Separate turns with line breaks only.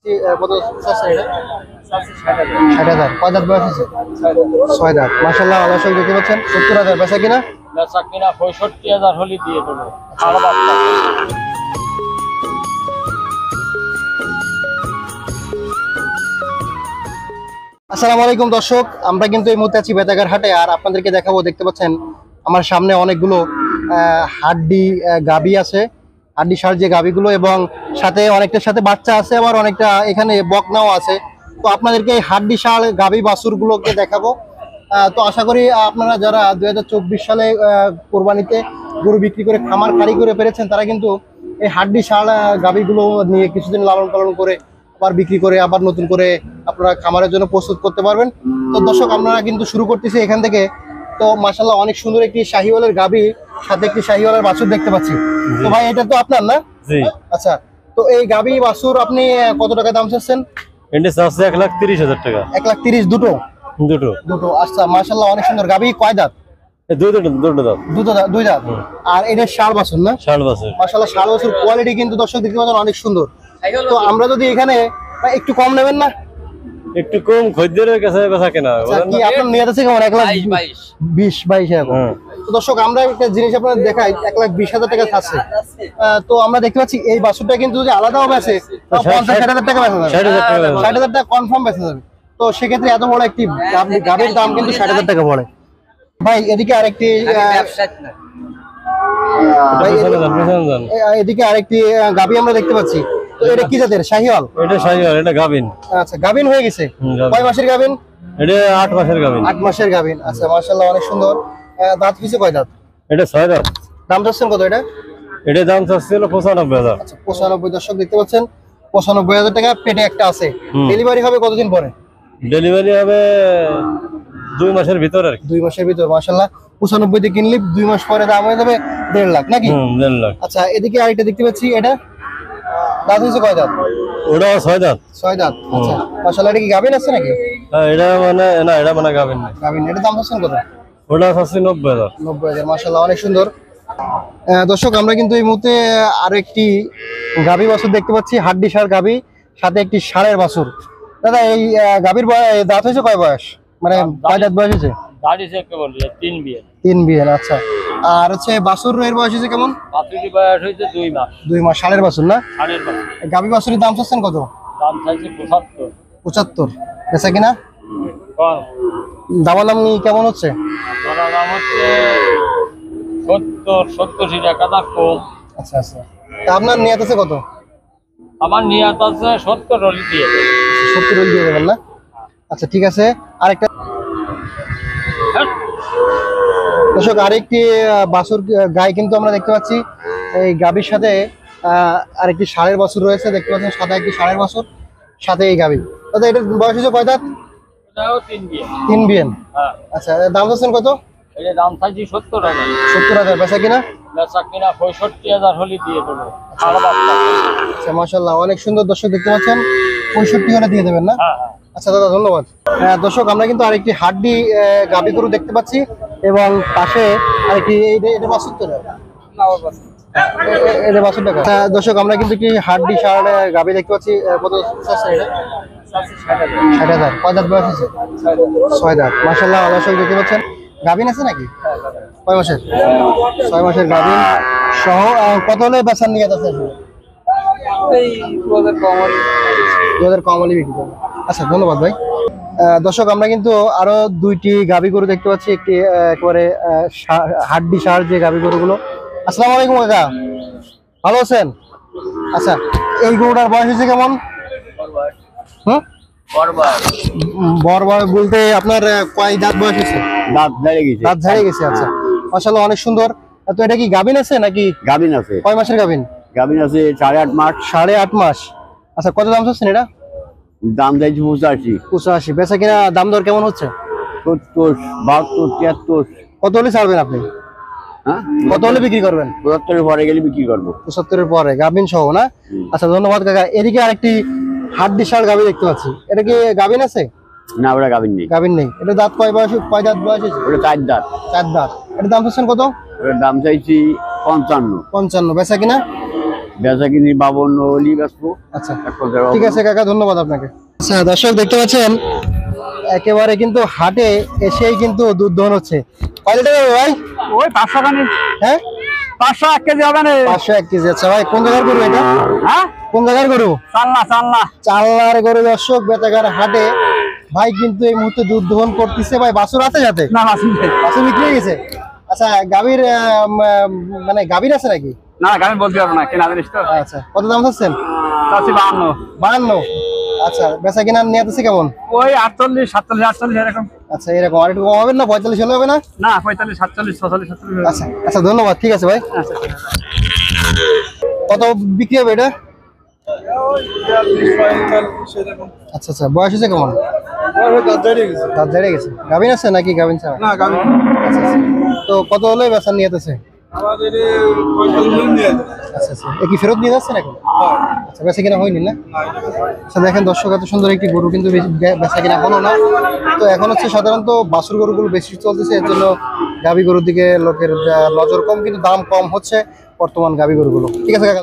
কত চাচ্ছে এটা? ৬০,০০০। কয় দাঁত বয়স আছে? ৬ দাঁত। মাশাআল্লাহ আল্লাহ সব দেখতে পাচ্ছেন। ৭০,০০০ বেচা কিনা?
বেচা কিনা ৬৫,০০০ হলে দিয়ে দেবো। সাড়ে বাচ্চা।
আসসালামু আলাইকুম দর্শক, আমরা কিন্তু এই মুহূর্তে আছি বেতাগার হাটে। আর আপনাদেরকে দেখাবো, দেখতে পাচ্ছেন আমার সামনে অনেকগুলো হাড্ডি গাবি আছে, হাড্ডি সার যে গাবিগুলো, এবং সাথে অনেকটার সাথে বাচ্চা আছে, আবার অনেকটা এখানে বকনাও আছে। তো আপনাদেরকে এই হাড্ডি সার গাবি বাছুরগুলোকে দেখাবো। তো আশা করি আপনারা যারা 2024 সালে কোরবানিতে গরু বিক্রি করে খামার খালি করে পেরেছেন, তারা কিন্তু এই হাড্ডি সার গাবিগুলো নিয়ে কিছুদিন লালন পালন করে আবার বিক্রি করে আবার নতুন করে আপনারা খামারের জন্য প্রস্তুত করতে পারবেন। তো দর্শক, আমরা কিন্তু শুরু করতেছি এখান থেকে। তো মাশাআল্লাহ অনেক সুন্দর একটি শাহিওয়ালের গাবি, সাথে একটি শাহিওয়ালের বাছুর দেখতে পাচ্ছি। তো ভাই, এটা তো আপনার না?
জি।
আচ্ছা, তো এই গাবি বাছুর আপনি কত টাকা দাম চাচ্ছেন?
এটা চাচ্ছে ১,৩০,০০০ টাকা।
1,30,000 দুটো?
দুটো।
দুটো। আচ্ছা, মাশাআল্লাহ অনেক সুন্দর গাবি। কয় দাঁত?
দুটো দাঁত।
দুই দাঁত। আর এটা ষাঁড় বাছুর না?
ষাঁড় বাছুর।
মাশাআল্লাহ ষাঁড় বাছুর কোয়ালিটি কিন্তু দর্শক দেখতে পাচ্ছেন অনেক সুন্দর। তো আমরা যদি এখানে একটু কম নেবেন না?
একটু কম খদ্দেরের কাছে বেচা কেনা।
কি আপনার নিয়ে আছে কেমন? 1,20,22 এরকম। তো দর্শক, আমরা একটা জিনিস আপনাদের দেখাই, 1,20,000 টাকা আছে। তো আমরা দেখতে পাচ্ছি এই বাছুরটা কিন্তু যদি আলাদাও বেচে 50,000-60,000 টাকা বেচা যাবে। 60,000 টাকা কনফার্ম বেচা যাবে। তো সেক্ষেত্রে এত বড় একটি গাভীর দাম কিন্তু 60,000 টাকা পড়ে। ভাই, এদিকে আরেকটি গাভী আমরা দেখতে পাচ্ছি। তো এটা কি জাতের? শাহিওয়াল?
এটা শাহিওয়াল, এটা গাবিন।
আচ্ছা, গাবিন হয়ে গেছে। কয় মাসের গাবিন?
এটা 8 মাসের গাবিন।
8 মাসের গাবিন। আচ্ছা, মাশাআল্লাহ অনেক সুন্দর। দাঁত হইছে কয় দাঁত?
এটা 6 দাঁত।
দাম চাচ্ছেন কত এটা?
এটা দাম চাচ্ছিল 95,000।
আচ্ছা, 95। দর্শক দেখতে পাচ্ছেন 95,000 টাকা। পেটে একটা আছে। ডেলিভারি হবে কতদিন পরে?
ডেলিভারি হবে 2 মাসের ভিতর আর কি।
2 মাসের ভিতর। মাশাআল্লাহ 95 দিয়ে কিনলে 2 মাস পরে দাম হয়ে যাবে 1.5 লাখ নাকি?
1.5 লাখ।
আচ্ছা, এদিকে আরেকটা দেখতে পাচ্ছি। এটা দাঁত হইছে কয় দাঁত?
ওটা 6 দাঁত।
6 দাঁত। আচ্ছা, মাশাআল্লাহ এটা কি গাবিন আছে নাকি?
এটা মানে না, এটা মানে গাবিন না।
গাবিন। এটা দাম চাচ্ছেন কত?
ওটা চাচ্ছি 90,000।
90,000। মাশাআল্লাহ অনেক সুন্দর। দর্শক, আমরা কিন্তু এই মুহূর্তে আরো একটি গাভী বাছুর দেখতে পাচ্ছি, হাড্ডি সার গাভী, সাথে একটি ষাঁড়ের বাছুর। দাদা, এই গাভীর দাঁত হয়েছে কয় বয়স, মানে কয় দাঁত বয়স হয়েছে?
দাঁড়িয়েছে কেবল 3 বিয়ে।
3 বিয়ে। আচ্ছা, আর হচ্ছে বাছুরের বয়স হয়েছে কেমন?
বাছুরের বয়স হয়েছে 2 মাস।
2 মাস। ষাঁড়ের বাছুর না?
ষাঁড়ের বাছুর।
গাভী বাছুরের দাম চাচ্ছেন কত?
দাম চাইছে 75।
75 বেচা কিনা?
কম।
দামাদাম কেমন হচ্ছে?
ধরা দাম হচ্ছে 70-80 টাকা, দাম কম।
আচ্ছা আচ্ছা। তা আপনার নিয়ত আছে কত?
আমার নিয়ত আছে 70 হলে দিয়ে দেব।
70 হলে দিয়ে দেবেন না? আচ্ছা, ঠিক আছে। আরেকটা দর্শক, আরেকটি বাছুর গাই কিন্তু আমরা দেখতে পাচ্ছি। এই গাভীর সাথে আরেকটি ষাঁড়ের বাছুর রয়েছে, দেখতে পাচ্ছেন। সাদা একটি ষাঁড়ের বাছুর, সাথে এই গাভী। দাদা, এটার বয়স হচ্ছে কয় দাঁত?
এটাও 3 বিয়ে।
3 বিয়ে।
হ্যাঁ।
আচ্ছা, দাম চাচ্ছেন কত?
এটা দাম চাইছি 70,000।
70,000 বেচা কিনা?
বেচা কিনা 65,000 হলে দিয়ে দেবো। সাড়ে বাচ্চা।
আচ্ছা, মাশাআল্লাহ অনেক সুন্দর। দর্শক দেখতে পাচ্ছেন 65 হলে দিয়ে দেবেন না?
হ্যাঁ হ্যাঁ।
আচ্ছা দাদা, ধন্যবাদ। দর্শক, আমরা কিন্তু আরেকটি হাড্ডি গাভী গরু দেখতে পাচ্ছি, এবং পাশে আরেকটি এটা বাছুর তো না? এটা বাছুর টাকা। দর্শক, আমরা কিন্তু কি হাড্ডি ষাঁড় গাভী দেখতে পাচ্ছি। কত চাচ্ছে এটা? 60,000। কয় দাঁত বয়স আছে? 6 দাঁত। মাশাআল্লাহ দর্শক দেখতে পাচ্ছেন। গাভীন আছে নাকি? কয় মাসের? 6 মাসের গাভীন সহ। কত হলে বেচার নিয়ে যাচ্ছে? 2000 কম হলে বিক্রি করবো। আচ্ছা, ধন্যবাদ ভাই। দর্শক, আমরা কিন্তু আরো 2টি গাভী গরু দেখতে পাচ্ছি। একটি একেবারে হাড্ডি ষাঁড় যে গাভী গরুগুলো। আসসালামু আলাইকুম কাকা, ভালো আছেন? আচ্ছা, এই গরুটার বয়স হয়েছে কেমন? বড় বয়স বলতে আপনার কয় দাঁত বয়স হয়েছে?
দাঁত ঝাড়ে গেছে।
দাঁত ঝাড়ে গেছে। আচ্ছা, মাশাআল্লাহ অনেক সুন্দর। তো এটা কি গাভীন আছে নাকি?
গাবিন আছে।
কয় মাসের গাভীন?
গাবিন আছে 8.5 মাস।
8.5 মাস। আচ্ছা, কত দাম চাচ্ছেন এটা?
দাম চাইছি 85।
85। বেচা কিনা দাম দর কেমন হচ্ছে?
70, 72, 73।
কত হলে ছাড়বেন আপনি?
হ্যাঁ,
কত হলে বিক্রি করবেন?
75 পরে গেলে বিক্রি করবো।
75 পরে গাভীন সহ না? আচ্ছা, ধন্যবাদ কাকা। এদিকে আরেকটি হাড্ডি ষাঁড় গাভী দেখতে পাচ্ছি। এটা কি গাভীন আছে?
না, ওটা গাবিন নেই।
গাভীন নেই। এটা দাঁত কয় দাঁত বয়স হয়েছে?
ওটা 4 দাঁত।
4 দাঁত। এটার দাম চাচ্ছেন কত?
ওটার দাম চাইছি 55।
55। বেচা কিনা?
বেচা কিনি 52 হলি বেচবো।
আচ্ছা ঠিক আছে কাকা, ধন্যবাদ আপনাকে। আচ্ছা দর্শক দেখতে পাচ্ছেন একেবারে কিন্তু হাটে এসেই কিন্তু দুধ দহন হচ্ছে। কয় লিটার হবে ভাই?
ওই 500 খানি,
হ্যাঁ
500 1 কেজি হবে না?
501 কেজি। আচ্ছা ভাই কোন জায়গার গরু এটা?
হ্যাঁ,
কোন জায়গার গরু?
চালনা।
চাল্লার গরু দর্শক, বেতাগার হাটে ভাই কিন্তু এই মুহূর্তে দুধ দহন করতেছে। ভাই বাছুর আছে সাথে?
না বাসুন ভাই।
বাছুর বিক্রি হয়ে গেছে। আচ্ছা গাভীর মানে গাভীর আছে নাকি?
না আমি বলতে পারবো না, কেনা জিনিস তো।
আচ্ছা কত দাম চাচ্ছেন?
চাচ্ছি 52।
52। আচ্ছা বেচা কিনা নিয়ে কেমন?
ওই 48 47 48 এরকম।
আচ্ছা এরকম, আর একটু কমাবেন না? 45 হলে হবে না?
না 45 47 46 47।
আচ্ছা আচ্ছা ধন্যবাদ, ঠিক আছে ভাই। কত বিক্রি হবে এটা? আচ্ছা আচ্ছা, বয়স হয়েছে কেমন? দাঁত ঝাড়ে গেছে। গাভিন আছে নাকি গাভিন ছাড়া?
না গাবি
আচ্ছা আচ্ছা, তো কত হলে বেচা নিয়ে যেতেছে?
আমাদের 45 নিয়ে
আচ্ছা আচ্ছা, এ কি ফেরত নিয়ে যাচ্ছেন এখন? আচ্ছা বেচা কিনা হয়নি না? আচ্ছা দেখেন দর্শক, এত সুন্দর একটি গরু কিন্তু বেচা কিনা হলো না। তো এখন হচ্ছে সাধারণত বাছুর গরুগুলো বেশি চলতেছে, এর জন্য গাভী গরুর দিকে লোকের নজর কম, কিন্তু দাম কম হচ্ছে বর্তমান গাভী গরুগুলো। ঠিক আছে কাকা।